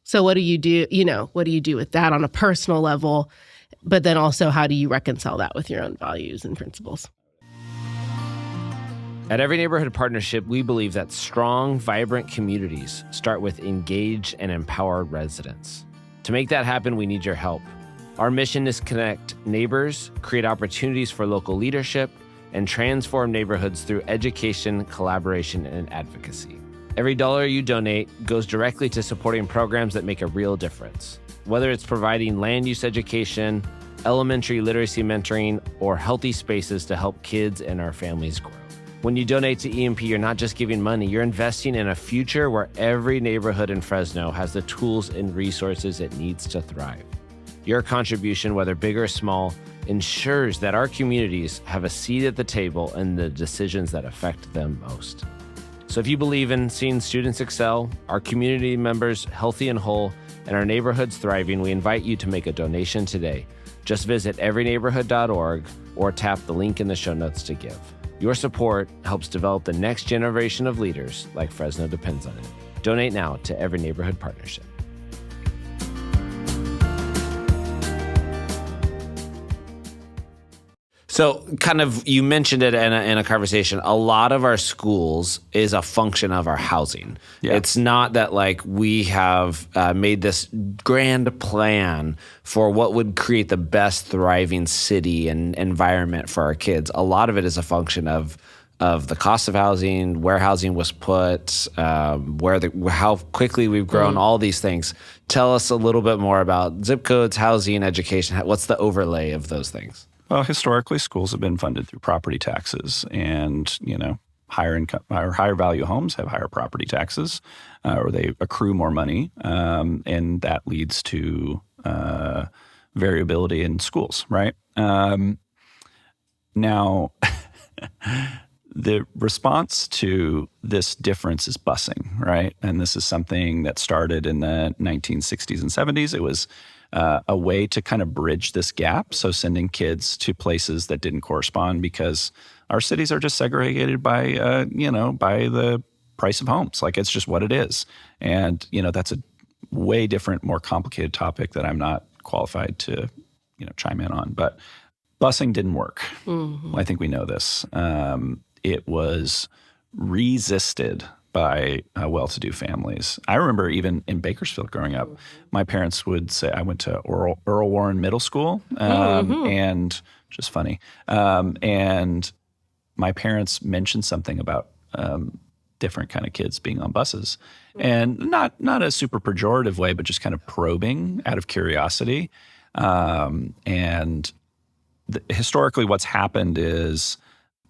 So what do you do? What do you do with that on a personal level? But then also, how do you reconcile that with your own values and principles? At Every Neighborhood Partnership, we believe that strong, vibrant communities start with engaged and empowered residents. To make that happen, we need your help. Our mission is to connect neighbors, create opportunities for local leadership, and transform neighborhoods through education, collaboration, and advocacy. Every dollar you donate goes directly to supporting programs that make a real difference. Whether it's providing land use education, elementary literacy mentoring, or healthy spaces to help kids and our families grow. When you donate to EMP, you're not just giving money, you're investing in a future where every neighborhood in Fresno has the tools and resources it needs to thrive. Your contribution, whether big or small, ensures that our communities have a seat at the table in the decisions that affect them most. So if you believe in seeing students excel, our community members healthy and whole, and our neighborhoods thriving, we invite you to make a donation today. Just visit everyneighborhood.org or tap the link in the show notes to give. Your support helps develop the next generation of leaders like Fresno depends on it. Donate now to Every Neighborhood Partnership. So kind of, you mentioned it in a conversation, a lot of our schools is a function of our housing. Yeah. It's not that like we have made this grand plan for what would create the best thriving city and environment for our kids. A lot of it is a function of the cost of housing, where housing was put, how quickly we've grown, all these things. Tell us a little bit more about zip codes, housing, education. What's the overlay of those things? Well, historically, schools have been funded through property taxes, and higher income or higher value homes have higher property taxes, or they accrue more money, and that leads to variability in schools, right? Now, the response to this difference is busing, right? And this is something that started in the 1960s and 70s. It was a way to kind of bridge this gap. So sending kids to places that didn't correspond, because our cities are just segregated by, by the price of homes. Like, it's just what it is. And, that's a way different, more complicated topic that I'm not qualified to, chime in on. But busing didn't work. Mm-hmm. I think we know this. It was resisted by well-to-do families. I remember even in Bakersfield growing up, my parents would say, I went to Earl Warren Middle School, and just funny. And my parents mentioned something about different kind of kids being on buses, and not a super pejorative way, but just kind of probing out of curiosity. Historically, what's happened is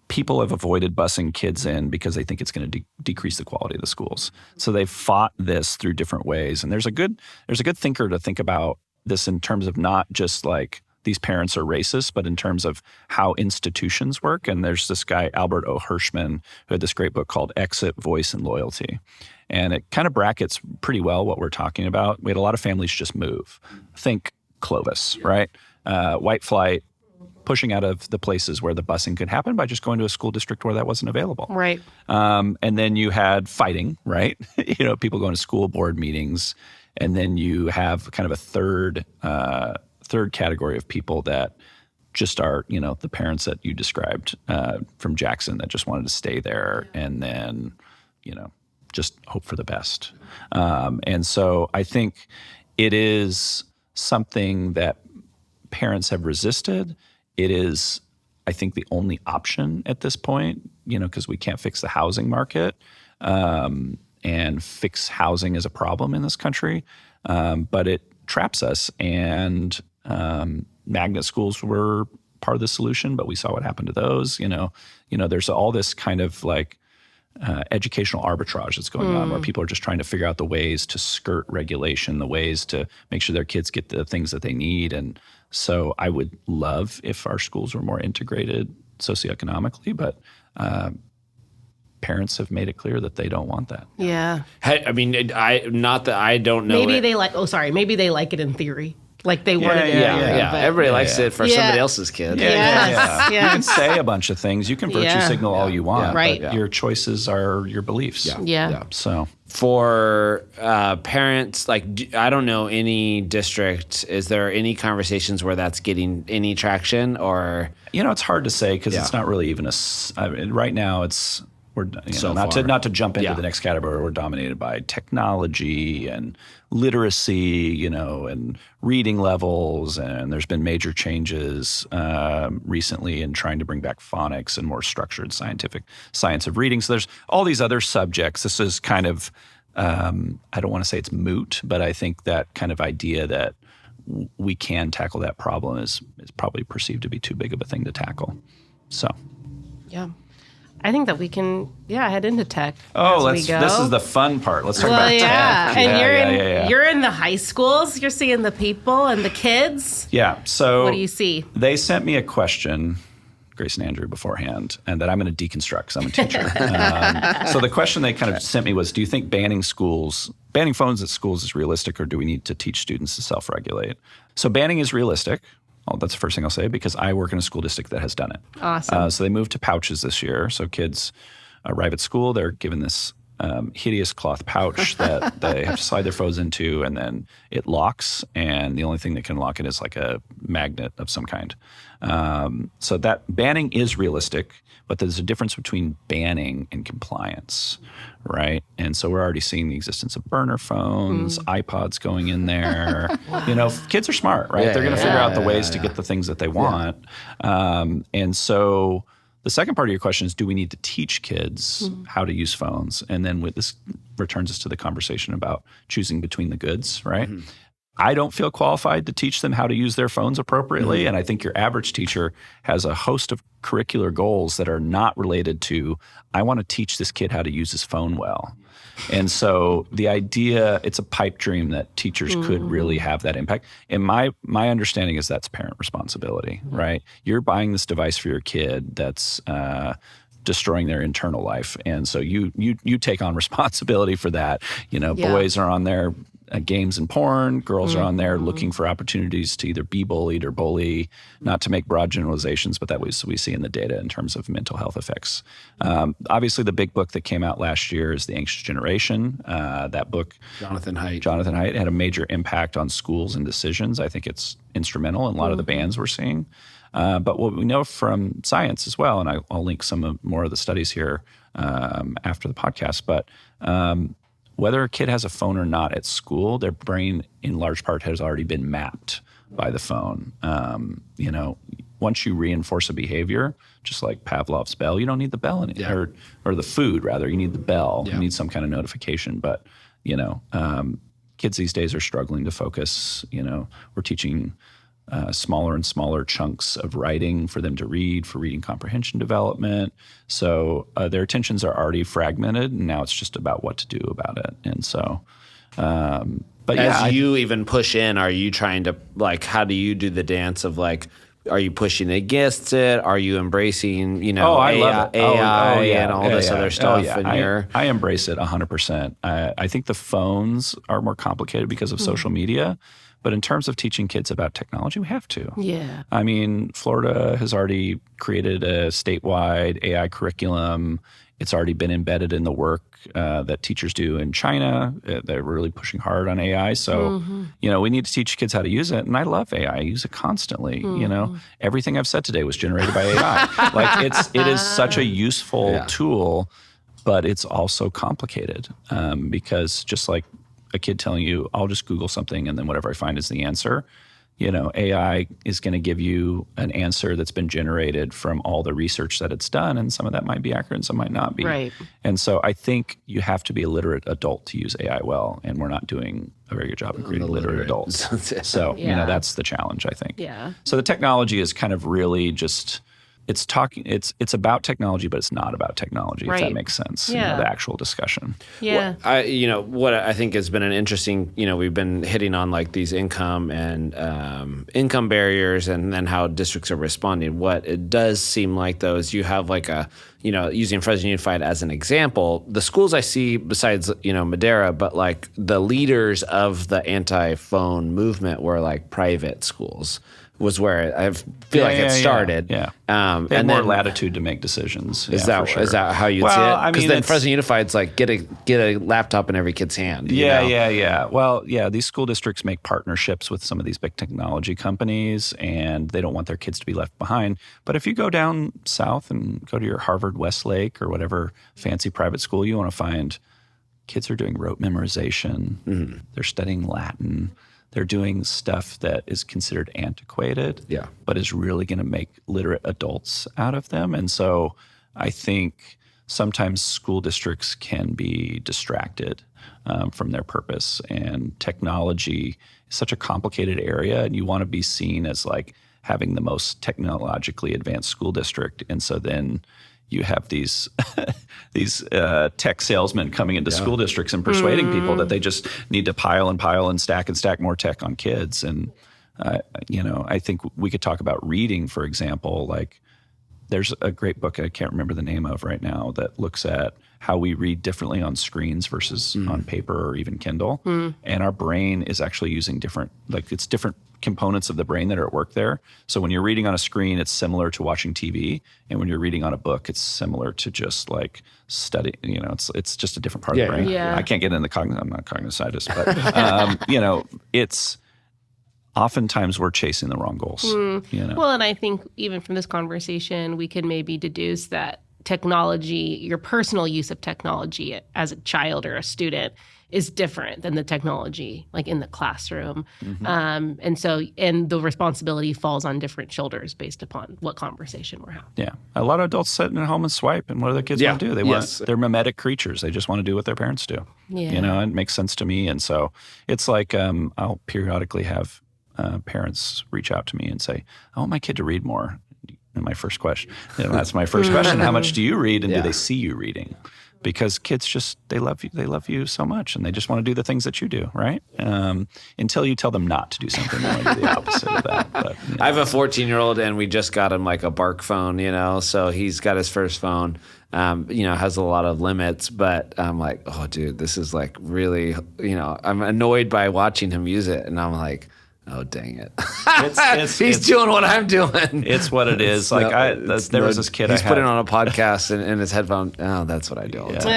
people have avoided busing kids in because they think it's going to decrease the quality of the schools. So they've fought this through different ways. And there's a good thinker to think about this in terms of not just like these parents are racist, but in terms of how institutions work. And there's this guy, Albert O. Hirschman, who had this great book called Exit, Voice, and Loyalty. And it kind of brackets pretty well what we're talking about. We had a lot of families just move. Think Clovis, right? White flight, pushing out of the places where the busing could happen by just going to a school district where that wasn't available. Right. And then you had fighting, right? People going to school board meetings. And then you have kind of a third category of people that just are, the parents that you described from Jackson that just wanted to stay there and then, just hope for the best. And so I think it is something that parents have resisted. It is, I think, the only option at this point, because we can't fix the housing market and fix housing as a problem in this country. But it traps us. And magnet schools were part of the solution, but we saw what happened to those. There's all this kind of like educational arbitrage that's going on, where people are just trying to figure out the ways to skirt regulation, the ways to make sure their kids get the things that they need. And so I would love if our schools were more integrated socioeconomically, but parents have made it clear that they don't want that. Yeah. I mean, not that I don't know. Maybe they like it in theory. Like they wanted it. Yeah. But Everybody likes it for somebody else's kid. Yes. You can say a bunch of things. You can virtue signal all you want. Right. But your choices are your beliefs. Yeah. So for parents, like, I don't know any district, is there any conversations where that's getting any traction or? It's hard to say because it's not really even right now we're not to jump into the next category. We're dominated by technology and literacy, and reading levels, and there's been major changes recently in trying to bring back phonics and more structured scientific science of reading. So there's all these other subjects. This is kind of I don't want to say it's moot, but I think that kind of idea that we can tackle that problem is probably perceived to be too big of a thing to tackle. So yeah. I think that we can, head into tech. This is the fun part. Let's talk about tech. And you're in the high schools. You're seeing the people and the kids. Yeah. So what do you see? They sent me a question, Grace and Andrew, beforehand, and that I'm going to deconstruct because I'm a teacher. So the question they kind of sent me was, do you think banning phones at schools is realistic, or do we need to teach students to self-regulate? So banning is realistic. Oh, that's the first thing I'll say, because I work in a school district that has done it. Awesome. So they moved to pouches this year. So kids arrive at school, they're given this hideous cloth pouch that they have to slide their phones into, and then it locks, and the only thing that can lock it is like a magnet of some kind. So that banning is realistic, but there's a difference between banning and compliance, right? And so we're already seeing the existence of burner phones, iPods going in there. Kids are smart, right? They're going to figure out the ways to get the things that they want. And so the second part of your question is, do we need to teach kids how to use phones? And then this returns us to the conversation about choosing between the goods, right? Mm-hmm. I don't feel qualified to teach them how to use their phones appropriately. Mm-hmm. And I think your average teacher has a host of curricular goals that are not related to, I want to teach this kid how to use his phone well. And so the idea, it's a pipe dream that teachers could really have that impact. And my understanding is that's parent responsibility, right? You're buying this device for your kid that's destroying their internal life. And so you take on responsibility for that. Boys are on there games and porn. Girls are on there looking for opportunities to either be bullied or bully, not to make broad generalizations, but that we see in the data in terms of mental health effects. Obviously, the big book that came out last year is The Anxious Generation. That book, Jonathan Haidt, had a major impact on schools and decisions. I think it's instrumental in a lot of the bans we're seeing. But what we know from science as well, and I'll link more of the studies here after the podcast, but whether a kid has a phone or not at school, their brain in large part has already been mapped by the phone. Once you reinforce a behavior, just like Pavlov's bell, you don't need the bell anymore, or the food rather. You need the bell. You need some kind of notification. But kids these days are struggling to focus. We're teaching smaller and smaller chunks of writing for them to read, for reading comprehension development. So their attentions are already fragmented, and now it's just about what to do about it. And so, but as you even push in, are you trying to, how do you do the dance of are you pushing against it? Are you embracing, I love it. AI and all this other stuff? I embrace it 100%. I think the phones are more complicated because of social media. But in terms of teaching kids about technology, we have to. Yeah. I mean, Florida has already created a statewide AI curriculum. It's already been embedded in the work that teachers do in China. They're really pushing hard on AI. So, we need to teach kids how to use it. And I love AI. I use it constantly. Everything I've said today was generated by AI. It is such a useful tool, but it's also complicated because just like a kid telling you, I'll just Google something and then whatever I find is the answer. AI is going to give you an answer that's been generated from all the research that it's done, and some of that might be accurate and some might not be. Right. And so I think you have to be a literate adult to use AI well, and we're not doing a very good job of creating literate adults. So, that's the challenge, I think. Yeah. So the technology is kind of really just it's about technology, but it's not about technology, if that makes sense. Yeah. The actual discussion. Yeah. What I think has been an interesting, we've been hitting on like these income and income barriers and then how districts are responding. What it does seem like though is you have like using Fresno Unified as an example, the schools I see besides, Madera, but like the leaders of the anti-phone movement were like private schools. Was where I feel like it started. Yeah. They had more latitude to make decisions. Is that how you'd see it? Because then Fresno Unified's like get a laptop in every kid's hand. Yeah. Well, these school districts make partnerships with some of these big technology companies, and they don't want their kids to be left behind. But if you go down south and go to your Harvard Westlake or whatever fancy private school, you want to find kids are doing rote memorization. Mm-hmm. They're studying Latin. They're doing stuff that is considered antiquated, but is really going to make literate adults out of them. And so I think sometimes school districts can be distracted from their purpose. And technology is such a complicated area, and you want to be seen as like having the most technologically advanced school district. And so then you have these tech salesmen coming into school districts and persuading people that they just need to pile and stack more tech on kids. And I think we could talk about reading, for example. Like, there's a great book I can't remember the name of right now that looks at how we read differently on screens versus on paper or even Kindle. And our brain is actually using different components of the brain that are at work there. So when you're reading on a screen, it's similar to watching TV. And when you're reading on a book, it's similar to just like study. It's just a different part of the brain. Yeah. I can't get into I'm not a cognitive scientist, but it's oftentimes we're chasing the wrong goals. Well, and I think even from this conversation, we can maybe deduce that technology, your personal use of technology as a child or a student, is different than the technology like in the classroom. And the responsibility falls on different shoulders based upon what conversation we're having. Yeah. A lot of adults sit at home and swipe, and what do their kids want to do? They're mimetic creatures. They just want to do what their parents do. Yeah. It makes sense to me. And so it's like I'll periodically have parents reach out to me and say, I want my kid to read more. And my first question, that's my first question. How much do you read, and do they see you reading? Because kids they love you so much, and they just want to do the things that you do, right? Until you tell them not to do something, they want to do the opposite of that. But, I have a 14-year-old, and we just got him like a Bark phone, so he's got his first phone. Has a lot of limits, but I'm like, oh, dude, this is like really, I'm annoyed by watching him use it, and I'm like, oh, dang it. He's doing what I'm doing. It's what it is. There was this kid He's putting on a podcast in his headphone. Oh, that's what I do all the time.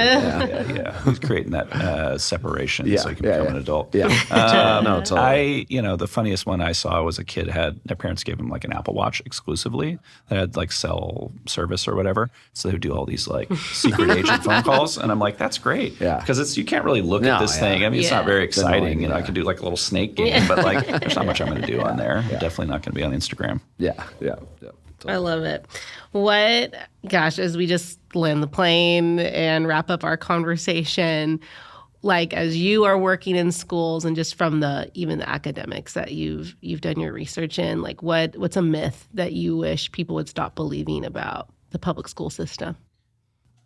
Yeah. He's creating that separation so he can become an adult. Yeah. No, totally. The funniest one I saw was a kid their parents gave him like an Apple Watch exclusively that had like cell service or whatever. So they would do all these like secret agent phone calls. And I'm like, that's great. Yeah. Because you can't really look at this thing. I mean, it's not very exciting. I could do like a little snake game, but like there's not much I'm going to do on there. Yeah. Definitely not going to be on Instagram. Yeah. Totally. I love it. As we just land the plane and wrap up our conversation, like as you are working in schools and just from even the academics that you've done your research in, like what's a myth that you wish people would stop believing about the public school system?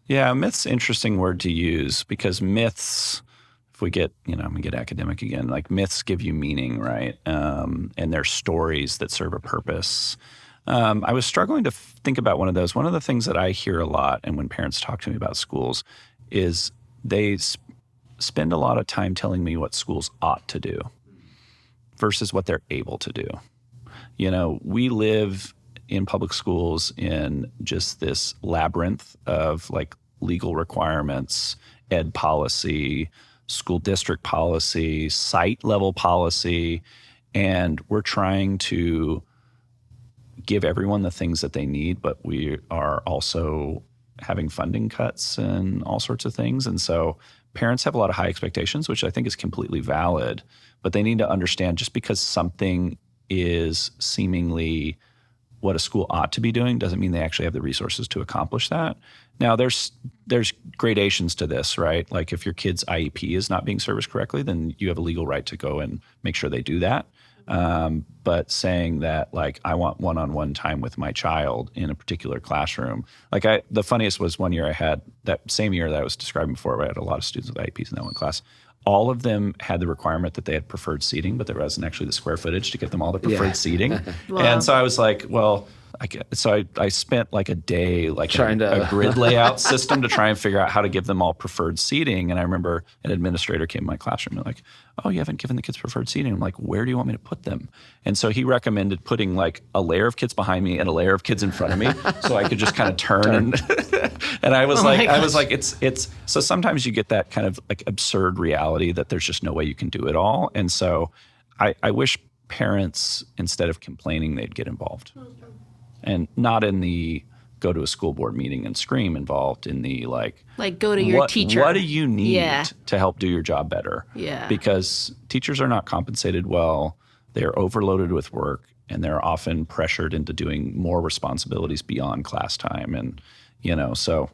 Yeah, myth's an interesting word to use because myths, we get, I'm going to get academic again, like myths give you meaning, right? And they're stories that serve a purpose. I was struggling to think about one of those. One of the things that I hear a lot, and when parents talk to me about schools, is they spend a lot of time telling me what schools ought to do versus what they're able to do. We live in public schools in just this labyrinth of like legal requirements, ed policy, school district policy, site level policy, and we're trying to give everyone the things that they need, but we are also having funding cuts and all sorts of things. And so parents have a lot of high expectations, which I think is completely valid, but they need to understand just because something is seemingly what a school ought to be doing doesn't mean they actually have the resources to accomplish that. Now, there's gradations to this, right? Like if your kid's IEP is not being serviced correctly, then you have a legal right to go and make sure they do that. But saying that, like, I want one-on-one time with my child in a particular classroom. Like, the funniest was one year I had, that same year that I was describing before, where I had a lot of students with IEPs in that one class. All of them had the requirement that they had preferred seating, but there wasn't actually the square footage to get them all the preferred seating. Wow. And so I was like, well, I spent like a day like trying a grid layout system to try and figure out how to give them all preferred seating. And I remember an administrator came to my classroom and like, oh, you haven't given the kids preferred seating. I'm like, where do you want me to put them? And so he recommended putting like a layer of kids behind me and a layer of kids in front of me so I could just kind of turn. And I was it's so sometimes you get that kind of like absurd reality that there's just no way you can do it all. And so I wish parents, instead of complaining, they'd get involved. And not in the go to a school board meeting and scream involved, in the like go to your teacher. What do you need to help do your job better? Yeah. Because teachers are not compensated well. They're overloaded with work, and they're often pressured into doing more responsibilities beyond class time. And, so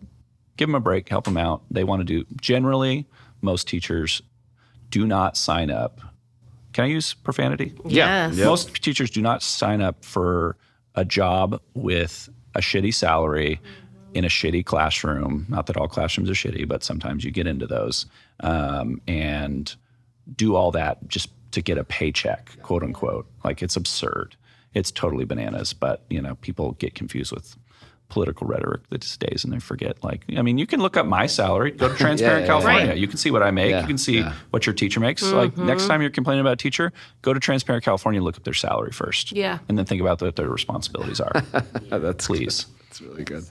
give them a break, help them out. They want to do, generally, most teachers do not sign up. Can I use profanity? Yes. Yeah. Most teachers do not sign up for a job with a shitty salary in a shitty classroom. Not that all classrooms are shitty, but sometimes you get into those, and do all that just to get a paycheck, quote unquote. Like, it's absurd. It's totally bananas. But, people get confused with political rhetoric these days, and they forget, you can look up my salary. Go to Transparent California. Right. You can see what I make. You can see what your teacher makes. Mm-hmm. Like, next time you're complaining about a teacher, go to Transparent California and look up their salary first. Yeah. And then think about what their responsibilities are. Please. Good. That's really good.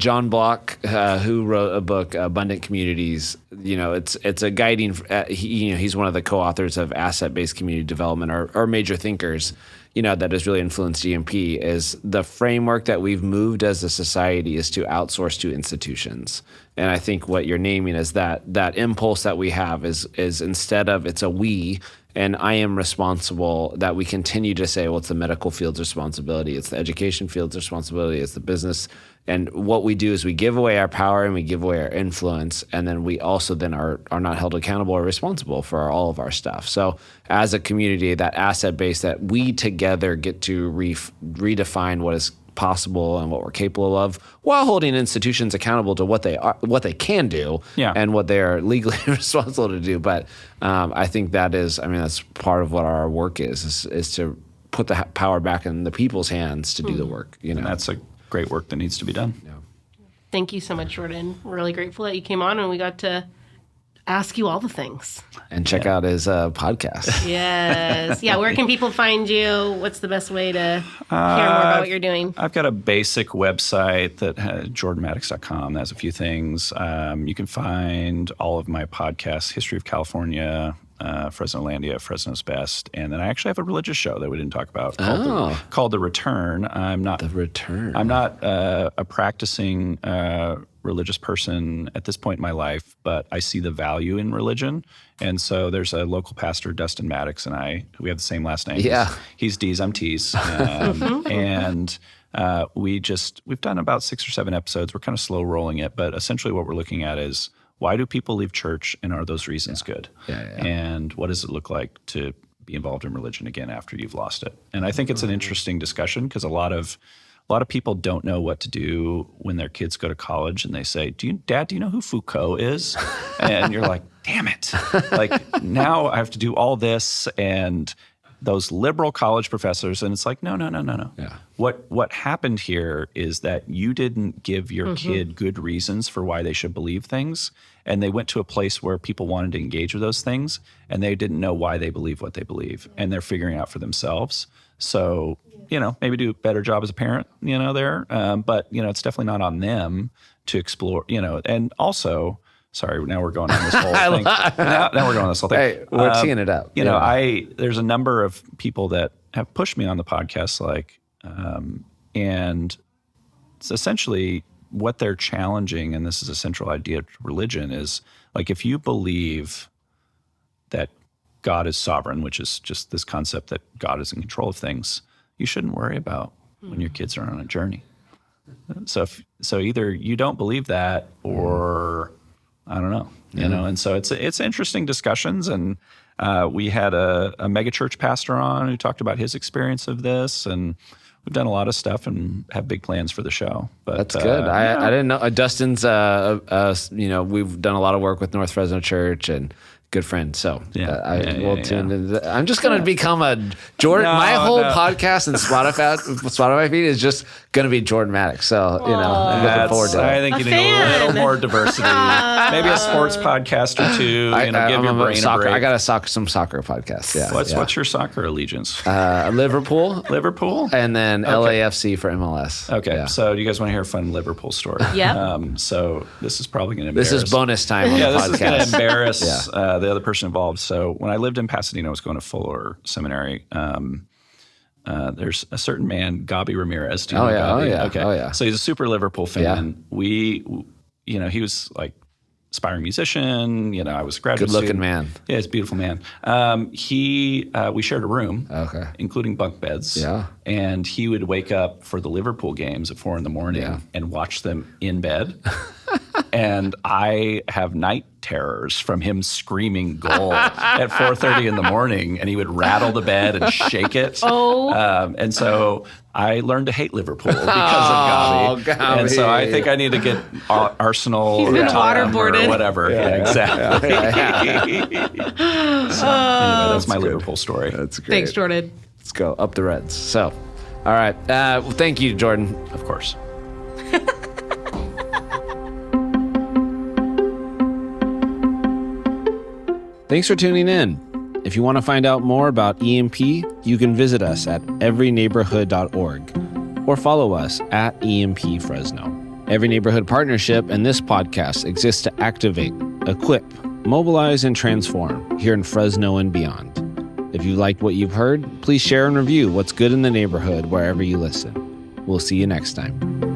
John Block, who wrote a book, Abundant Communities, it's a guiding, he's one of the co-authors of Asset-Based Community Development, or major thinkers, that has really influenced GMP, is the framework that we've moved as a society is to outsource to institutions. And I think what you're naming is that impulse that we have is instead of it's a we, and I am responsible, that we continue to say, well, it's the medical field's responsibility, it's the education field's responsibility, it's the business. And what we do is we give away our power and we give away our influence, and then we also then are not held accountable or responsible for all of our stuff. So as a community, that asset base that we together get to redefine what is possible and what we're capable of, while holding institutions accountable to what they can do, and what they are legally responsible to do. But I think that's part of what our work is to put the power back in the people's hands to do the work. And that's a great work that needs to be done. Yeah. Thank you so much, Jordan. We're really grateful that you came on and we got to ask you all the things. And check out his podcast. Yes. Yeah. Where can people find you? What's the best way to hear more about what you're doing? I've got a basic website that jordanmattox.com. That has a few things. You can find all of my podcasts, History of California, Fresnolandia, Fresno's Best. And then I actually have a religious show that we didn't talk about called The Return. I'm not a practicing religious person at this point in my life, but I see the value in religion. And so there's a local pastor, Dustin Mattox, and we have the same last name. Yeah. He's D's, I'm T's. And we've done about 6 or 7 episodes. We're kind of slow rolling it, but essentially what we're looking at is, why do people leave church, and are those reasons good? And what does it look like to be involved in religion again after you've lost it? And I think it's an interesting discussion, because a lot of people don't know what to do when their kids go to college and they say, Dad, do you know who Foucault is? And you're like, damn it. Like, now I have to do all this, and those liberal college professors, and it's like, no. Yeah. What happened here is that you didn't give your kid good reasons for why they should believe things, and they went to a place where people wanted to engage with those things, and they didn't know why they believe what they believe, and they're figuring out for themselves. So, maybe do a better job as a parent, there. But, it's definitely not on them to explore, and also, sorry, now we're going on this whole thing. Now we're going on this whole thing. Hey, we're teeing it up. There's a number of people that have pushed me on the podcast, and it's essentially what they're challenging, and this is a central idea of religion, is like, if you believe that God is sovereign, which is just this concept that God is in control of things, you shouldn't worry about when your kids are on a journey. So either you don't believe that, or I don't know, and so it's interesting discussions, and We had a megachurch pastor on who talked about his experience of this, and we've done a lot of stuff and have big plans for the show. But that's good. I didn't know Dustin's. We've done a lot of work with North Fresno Church and good friend. So we'll tune into I'm just going to become a Jordan. My whole podcast and Spotify feed is just going to be Jordan Mattox. So, I'm looking forward to it. I think you need a little more diversity. Maybe a sports podcast or two. Give your brain a break. I got some soccer podcasts. Yeah. What's your soccer allegiance? Liverpool. Liverpool? And then LAFC for MLS. Okay. Yeah. So do you guys want to hear a fun Liverpool story? Yeah. So this is probably going to embarrass. This is bonus time on the podcast. This is going to embarrass the other person involved. So when I lived in Pasadena, I was going to Fuller Seminary. There's a certain man, Gabi Ramirez. Do you know Gabi? Yeah. Okay. Oh, yeah. So he's a super Liverpool fan. Yeah. He was like aspiring musician. I was a graduate Good-looking student. man. Yeah, he's a beautiful man. We shared a room, including bunk beds. Yeah. And he would wake up for the Liverpool games at 4 a.m. and watch them in bed. And I have night terrors from him screaming goal at 4:30 in the morning, and he would rattle the bed and shake it. And so I learned to hate Liverpool because of Gabi. And so I think I need to get Arsenal or Tottenham or whatever. Exactly. So anyway, that's my Liverpool story. That's great. Thanks, Jordan. Let's go up the Reds. So, all right. Thank you, Jordan. Of course. Thanks for tuning in. If you want to find out more about EMP, you can visit us at everyneighborhood.org or follow us at EMP Fresno. Every Neighborhood Partnership and this podcast exists to activate, equip, mobilize, and transform here in Fresno and beyond. If you liked what you've heard, please share and review what's good in the neighborhood wherever you listen. We'll see you next time.